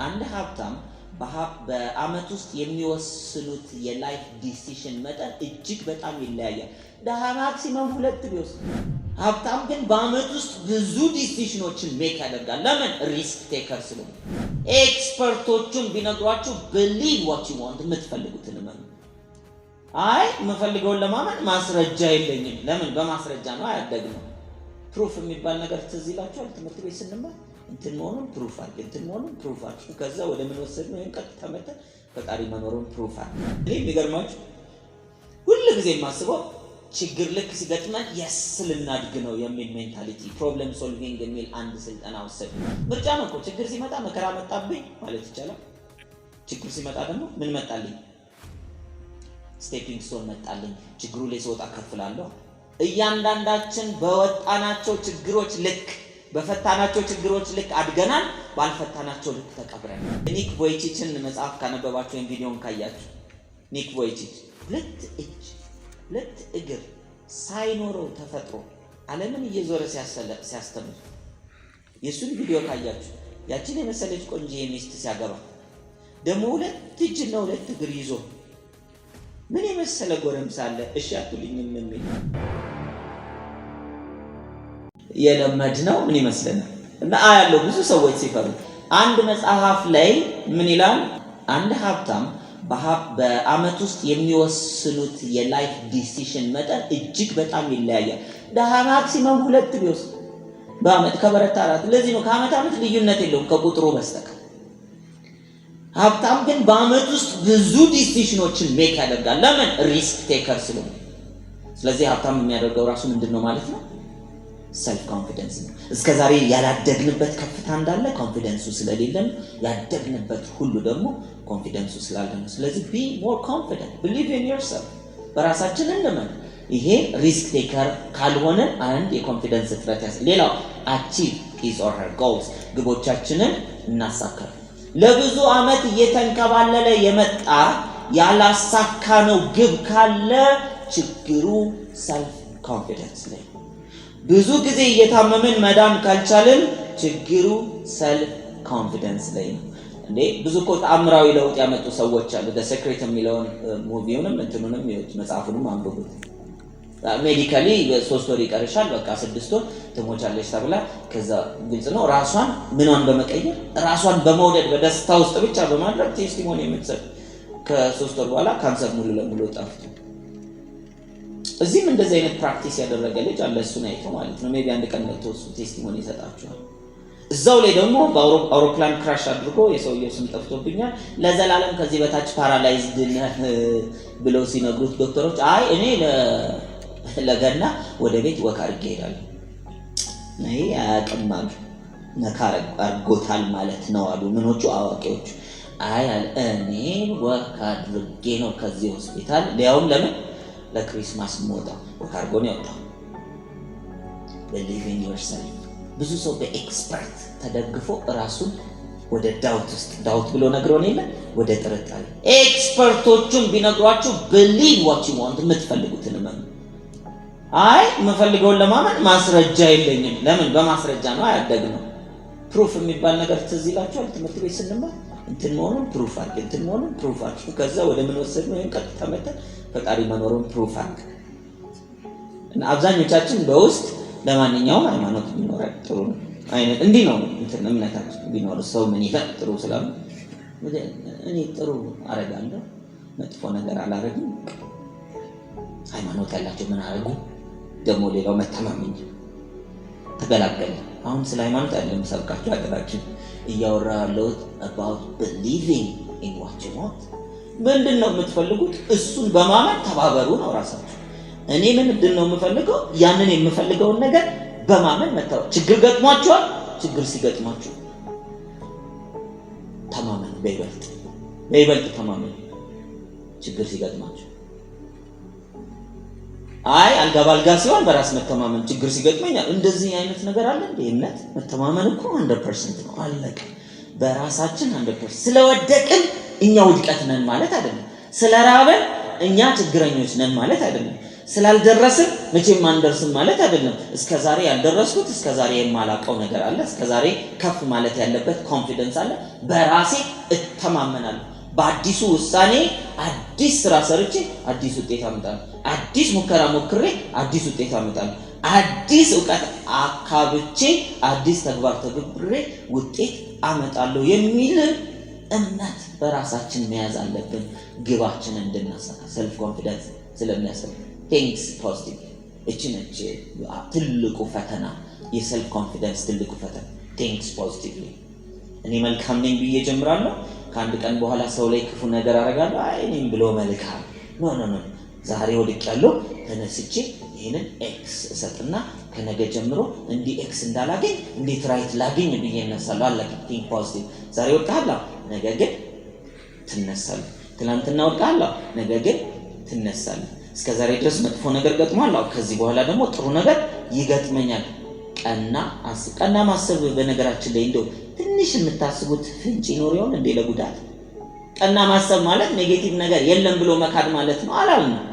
አንድ ሀብታም በአመት ውስጥ የሚወስኑት የላይፍ ዲሲሽን መጠን እጅግ በጣም ይለያያል። ደሃ ማክሲመም 2 ቢወስድ፣ ሀብታም ግን በአመት ውስጥ ብዙ ዲሲሽኖችን ሜክ ያደርጋል። ለምን? ሪስክ ቴከር ስለሆነ። ኤክስፐርቶቹን ቢነግሯችሁ believe what you want፣ የምትፈልጉትን እመኑ። አይ የምፈልገውን ለማመን ማስረጃ የለኝም። ለምን? በማስረጃ ነው ያደግነው። ፕሩፍ የሚባል ነገር ትዝ ይላችኋል ትምህርት ቤት ስንማር እንትን መሆኑን ፕሩፍ አድርግ፣ እንትን መሆኑን ፕሩፍ አድርግ። ከዛ ወደ ምን ወሰድነው? ወይም ቀጥታ መተን ፈጣሪ መኖሩን ፕሩፍ አድርግ። እኔ የሚገርማችሁ ሁሉ ጊዜ የማስበው ችግር ልክ ሲገጥመን የስ ልናድግ ነው የሚል ሜንታሊቲ፣ ፕሮብለም ሶልቪንግ የሚል አንድ ስልጠና ወሰድ። ምርጫ ነው እኮ። ችግር ሲመጣ መከራ መጣብኝ ማለት ይቻላል። ችግር ሲመጣ ደግሞ ምን መጣልኝ? ስቴፒንግ ስቶን መጣልኝ። ችግሩ ላይ ስወጣ ከፍላለሁ። እያንዳንዳችን በወጣናቸው ችግሮች ልክ በፈታናቸው ችግሮች ልክ አድገናል፣ ባልፈታናቸው ልክ ተቀብረናል። ኒክ ቮይቺችን መጽሐፍ ካነበባችሁ ወይም ቪዲዮን ካያችሁ ኒክ ቮይቺች 2 እጅ 2 እግር ሳይኖረው ተፈጥሮ ዓለምን እየዞረ ሲያስተምር የሱን ቪዲዮ ካያችሁ ያችን የመሰለች ቆንጆ ሚስት ሲያገባ ደግሞ 2 እጅና 2 እግር ይዞ ምን የመሰለ ጎረምሳ አለ። እሺ አትሉኝም? ምን የለመድነው ምን ይመስለናል? እና አያለው ብዙ ሰዎች ሲፈሩ አንድ መጽሐፍ ላይ ምን ይላል? አንድ ሀብታም በአመት ውስጥ የሚወስኑት የላይፍ ዲሲሽን መጠን እጅግ በጣም ይለያያል። ደሃ ማክሲመም 2 ቢወስድ በአመት ከበረታ 4። ለዚህ ነው ከአመት ዓመት ልዩነት የለውም ከቁጥሩ በስተቀር። ሀብታም ግን በአመት ውስጥ ብዙ ዲሲሽኖችን ሜክ ያደርጋል። ለምን? ሪስክ ቴከር ስለሆነ። ስለዚህ ሀብታም የሚያደርገው ራሱ ምንድነው ማለት ነው? ሰልፍ ኮንፊደንስ ነው። እስከዛሬ ያላደግንበት ከፍታ እንዳለ ኮንፊደንሱ ስለሌለን፣ ያደግንበት ሁሉ ደግሞ ኮንፊደንሱ ስላለ ነው። ስለዚህ be more confident, believe in yourself፣ በራሳችን እንመን። ይሄ ሪስክ ቴከር ካልሆነ አንድ የኮንፊደንስ እጥረት ያስ ሌላው achieve his or her goals፣ ግቦቻችንን እናሳካለን። ለብዙ አመት እየተንከባለለ የመጣ ያላሳካነው ግብ ካለ ችግሩ ሰልፍ ኮንፊደንስ ላይ። ብዙ ጊዜ እየታመምን መዳን ካልቻልን ችግሩ ሰልፍ ኮንፊደንስ ላይ ነው። እንዴ ብዙ እኮ ተአምራዊ ለውጥ ያመጡ ሰዎች አሉ። the secret የሚለውን ሙቪውንም እንትኑንም ይወጥ መጽሐፉንም አንብቡት። ሜዲካሊ 3 ወር ይቀርሻል፣ በቃ 6 ወር ትሞቻለሽ ተብላ ከዛ ግልጽ ነው ራሷን ምኗን በመቀየር ራሷን በመውደድ በደስታ ውስጥ ብቻ በማድረግ ቴስቲሞኒ የምትሰጥ ከ3 ወር በኋላ ካንሰር ሙሉ ለሙሉ ጠፍቶ። እዚህም እንደዚህ አይነት ፕራክቲስ ያደረገ ልጅ አለ። እሱን አይቶ ማለት ነው ሜቢ አንድ ቀን መጥቶ እሱ ቴስቲሞኒ ይሰጣችኋል። እዛው ላይ ደግሞ በአውሮፕላን ክራሽ አድርጎ የሰውየው ስም ጠፍቶብኛል፣ ለዘላለም ከዚህ በታች ፓራላይዝድ ነህ ብለው ሲነግሩት ዶክተሮች አይ እኔ ለገና ወደ ቤት ወክ አድርጌ እሄዳለሁ፣ ነይ አያቅማል ነካር አርጎታል ማለት ነው አሉ ምኖቹ አዋቂዎቹ። አይ እኔ ወክ አድርጌ ነው ከዚህ ሆስፒታል፣ ሊያውም ለምን ለክሪስማስ ሞታ ወክ አድርጎ ነው ያወጣው። believe in yourself። ብዙ ሰው በኤክስፐርት ተደግፎ ራሱን ወደ ዳውት ብሎ ነግሮን የለ ወደ ጥርጣሬ። ኤክስፐርቶቹን ቢነግሯችሁ believe what you want፣ የምትፈልጉትን እመኑ። አይ የምፈልገውን ለማመን ማስረጃ የለኝም። ለምን? በማስረጃ ነው ያደግነው። ፕሩፍ የሚባል ነገር ትዝ ይላችኋል ትምህርት ቤት ስንማር እንትን መሆኑን ፕሩፍ አድርግ፣ እንትን መሆኑን ፕሩፍ አድርግ። ከዛ ወደ ምን ወሰድነው? ወይም ቀጥታ መተን ፈጣሪ መኖሩን ፕሩፍ አድርግ። እና አብዛኞቻችን በውስጥ ለማንኛውም ሃይማኖት ቢኖር ጥሩ ነው አይነት እንዲህ ነው እንትን እምነታችን ቢኖር ሰው ምን ይፈጥ ጥሩ ስላሉ እኔ ጥሩ አረጋለሁ መጥፎ ነገር አላረግም። ሃይማኖት ያላቸው ምን አረጉ ደግሞ ሌላው መተማመኝ ተገላገለ። አሁን ስለ ሃይማኖት አይደለም ሰብካችሁ አገራችን እያወራለሁ about believing in what you want። ምንድነው የምትፈልጉት? እሱን በማመን ተባበሩ ነው ራሳችሁ። እኔ ምንድነው የምፈልገው? ያንን የምፈልገውን ነገር በማመን መተው። ችግር ገጥሟችኋል? ችግር ሲገጥማችሁ ተማመኑ፣ በይበልጥ ተማመኑ። ችግር ሲገጥማችሁ አይ አልጋ ባልጋ ሲሆን በራስ መተማመን፣ ችግር ሲገጥመኛል እንደዚህ አይነት ነገር አለ እንዴ? እምነት መተማመን እኮ 100% ነው። አለቀ። በራሳችን 100%። ስለወደቅን እኛ ውድቀት ነን ማለት አይደለም። ስለራበን እኛ ችግረኞች ነን ማለት አይደለም። ስላልደረስን መቼም አንደርስም ማለት አይደለም። እስከዛሬ ያልደረስኩት እስከዛሬ የማላቀው ነገር አለ። እስከዛሬ ከፍ ማለት ያለበት ኮንፊደንስ አለ። በራሴ እተማመናለሁ። በአዲሱ ውሳኔ አዲስ ስራ ሰርቼ አዲስ ውጤት አመጣለሁ። አዲስ ሙከራ ሞክሬ አዲስ ውጤት አመጣለሁ። አዲስ ዕውቀት አካብቼ አዲስ ተግባር ተግብሬ ውጤት አመጣለሁ የሚል እምነት በራሳችን መያዝ አለብን። ግባችንን እንድናሳካ ሰልፍ ኮንፊደንስ ስለሚያስፈልግ ቲንክስ ፖዚቲቭ እቺ ነች ትልቁ ፈተና። የሰልፍ ኮንፊደንስ ትልቁ ፈተና ቲንክስ ፖዚቲቭሊ። እኔ መልካም ነኝ ብዬ ጀምራለሁ። ከአንድ ቀን በኋላ ሰው ላይ ክፉ ነገር አደርጋለሁ። አይ እኔም ብሎ መልካም ኖ ዛሬ ወድቄያለሁ፣ ተነስቼ ይሄንን ኤክስ እሰጥና ከነገ ጀምሮ እንዲህ ኤክስ እንዳላገኝ እንዴት ራይት ላገኝ ብዬ እነሳለሁ። አለቀ። ቲንክ ፖዚቲቭ። ዛሬ ወድቄያለሁ፣ ነገ ግን ትነሳለህ። ትናንትና ወድቄያለሁ፣ ነገ ግን ትነሳለህ። እስከ ዛሬ ድረስ መጥፎ ነገር ገጥሟል፣ ከዚህ በኋላ ደግሞ ጥሩ ነገር ይገጥመኛል። ቀና ማሰብ በነገራችን ላይ እንደው ትንሽ የምታስቡት ፍንጭ ይኖር ይሆን እንዴ ለጉዳት? ቀና ማሰብ ማለት ኔጌቲቭ ነገር የለም ብሎ መካድ ማለት ነው አላልንም።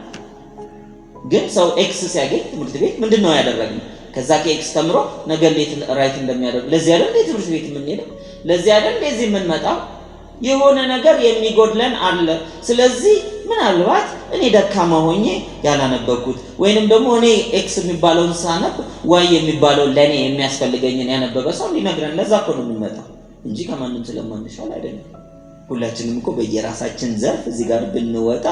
ግን ሰው ኤክስ ሲያገኝ ትምህርት ቤት ምንድነው ያደረግነው? ከዛ ከኤክስ ተምሮ ነገ እንዴት ራይት እንደሚያደርግ ለዚህ አይደል እንዴ ትምህርት ቤት የምንሄደው? ለዚህ አይደል እንደዚህ የምንመጣው? የሆነ ነገር የሚጎድለን አለ። ስለዚህ ምናልባት እኔ ደካማ ሆኜ ያላነበብኩት ወይንም ደግሞ እኔ ኤክስ የሚባለውን ሳነብ ዋይ የሚባለው ለኔ የሚያስፈልገኝን ያነበበ ሰው ሊነግረን ለዛ እኮ ነው የምንመጣው እንጂ ከማንም ስለማንሻል አይደለም። ሁላችንም እኮ በየራሳችን ዘርፍ እዚህ ጋር ብንወጣ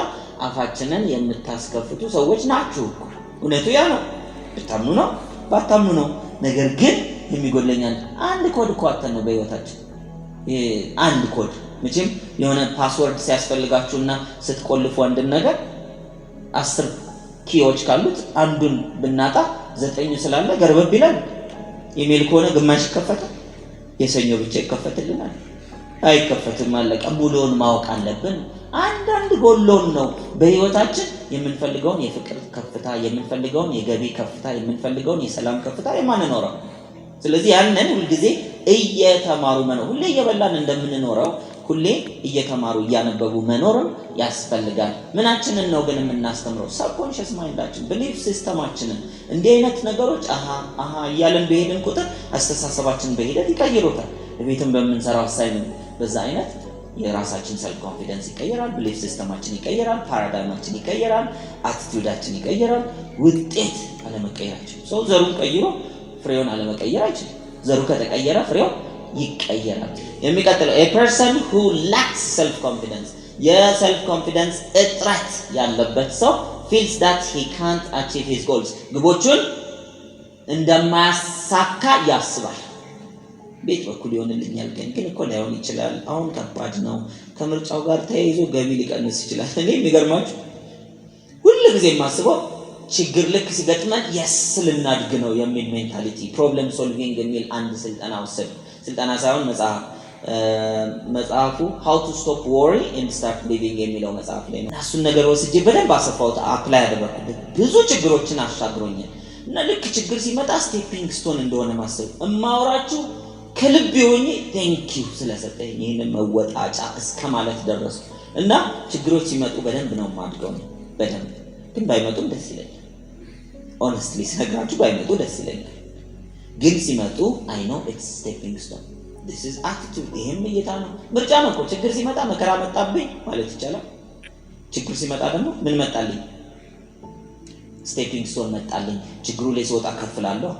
አፋችንን የምታስከፍቱ ሰዎች ናችሁ እኮ። እውነቱ ያ ነው። ብታምኑ ነው ባታምኑ ነው። ነገር ግን የሚጎድለኛል አንድ ኮድ እኮ አተን ነው በህይወታችን። አንድ ኮድ መቼም የሆነ ፓስወርድ ሲያስፈልጋችሁና ስትቆልፉ አንድ ነገር 10 ኪዎች ካሉት አንዱን ብናጣ 9 ስላለ ገርበብ ይላል። ኢሜል ከሆነ ግማሽ ይከፈታል፣ የሰኞ ብቻ ይከፈትልናል። አይከፈትም፣ አለቀ። ሙሉውን ማወቅ አለብን። አንዳንድ ጎሎን ነው በህይወታችን የምንፈልገውን የፍቅር ከፍታ፣ የምንፈልገውን የገቢ ከፍታ፣ የምንፈልገውን የሰላም ከፍታ የማንኖረው። ስለዚህ ያንን ሁልጊዜ እየተማሩ መኖር፣ ሁሌ እየበላን እንደምንኖረው ሁሌ እየተማሩ እያነበቡ መኖርም ያስፈልጋል። ምናችንን ነው ግን የምናስተምረው? ሰብኮንሺየስ ማይንዳችን፣ ቢሊፍ ሲስተማችንን። እንዲህ አይነት ነገሮች አሃ እያለን በሄድን ቁጥር አስተሳሰባችንን በሂደት ይቀይሩታል። ቤትም በምንሰራው አሳይመንት በዛ አይነት የራሳችን ሰልፍ ኮንፊደንስ ይቀየራል፣ ቢሊፍ ሲስተማችን ይቀየራል፣ ፓራዳይማችን ይቀየራል፣ አቲቲዩዳችን ይቀየራል። ውጤት አለመቀየራችን ሰው ዘሩን ቀይሮ ፍሬውን አለመቀየር አይችልም። ዘሩ ከተቀየረ ፍሬው ይቀየራል። የሚቀጥለው a person who lacks self confidence የሰልፍ ኮንፊደንስ እጥረት ያለበት ሰው feels that he can't achieve his goals ግቦቹን እንደማያሳካ ያስባል። ቤት በኩል ይሆንልኛል ግን እኮ ላይሆን ይችላል። አሁን ከባድ ነው። ከምርጫው ጋር ተያይዞ ገቢ ሊቀንስ ይችላል። እኔ የሚገርማችሁ ሁሉ ጊዜ የማስበው ችግር ልክ ሲገጥመን ልናድግ ነው የሚል ሜንታሊቲ። ፕሮብለም ሶልቪንግ የሚል አንድ ስልጠና ወሰድ። ስልጠና ሳይሆን መጽሐፉ how to stop worry and start living የሚለው መጽሐፍ ላይ ነው። እሱን ነገር ወስጄ በደንብ አሰፋውት፣ አፕላይ አደረኩት። ብዙ ችግሮችን አሻግሮኛል። እና ልክ ችግር ሲመጣ ስቴፒንግ ስቶን እንደሆነ ማሰብ እማወራችሁ ከልብ ሆኜ ቴንክ ዩ ስለሰጠኝ ይሄንን መወጣጫ እስከማለት ደረስኩ። እና ችግሮች ሲመጡ በደንብ ነው ማድገው ነው በደንብ ግን ባይመጡም ደስ ይለኛል። ሆነስትሊ ስነግራችሁ ባይመጡ ደስ ይለኛል። ግን ሲመጡ I know it's stepping stone. This is attitude. ይሄም እይታ ነው። ምርጫ ነው እኮ። ችግር ሲመጣ መከራ መጣብኝ ማለት ይቻላል። ችግር ሲመጣ ደግሞ ምን መጣልኝ? stepping stone መጣልኝ። ችግሩ ላይ ስወጣ ከፍላለሁ።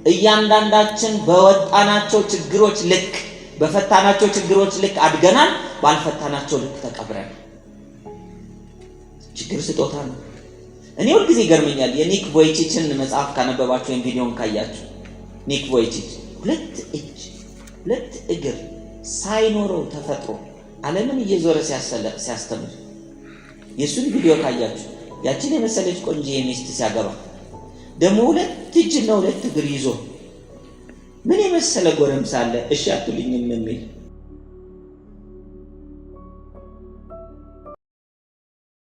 እያንዳንዳችን በወጣናቸው ችግሮች ልክ በፈታናቸው ችግሮች ልክ አድገናል፣ ባልፈታናቸው ልክ ተቀብረናል። ችግር ስጦታ ነው። እኔ ሁሉ ጊዜ ገርመኛል። የኒክ ቮይቺችን መጽሐፍ ካነበባችሁ ወይም ቪዲዮን ካያችሁ ኒክ ቮይቺች ሁለት እግር ሳይኖረው ተፈጥሮ ዓለምን እየዞረ ሲያስተምር የሱን ቪዲዮ ካያችሁ ያችን የመሰለች ቆንጆ ሚስት ሲያገባ ደግሞ ሁለት እጅና ሁለት እግር ይዞ ምን የመሰለ ጎረምሳ አለ እሺ አትሉኝም የሚል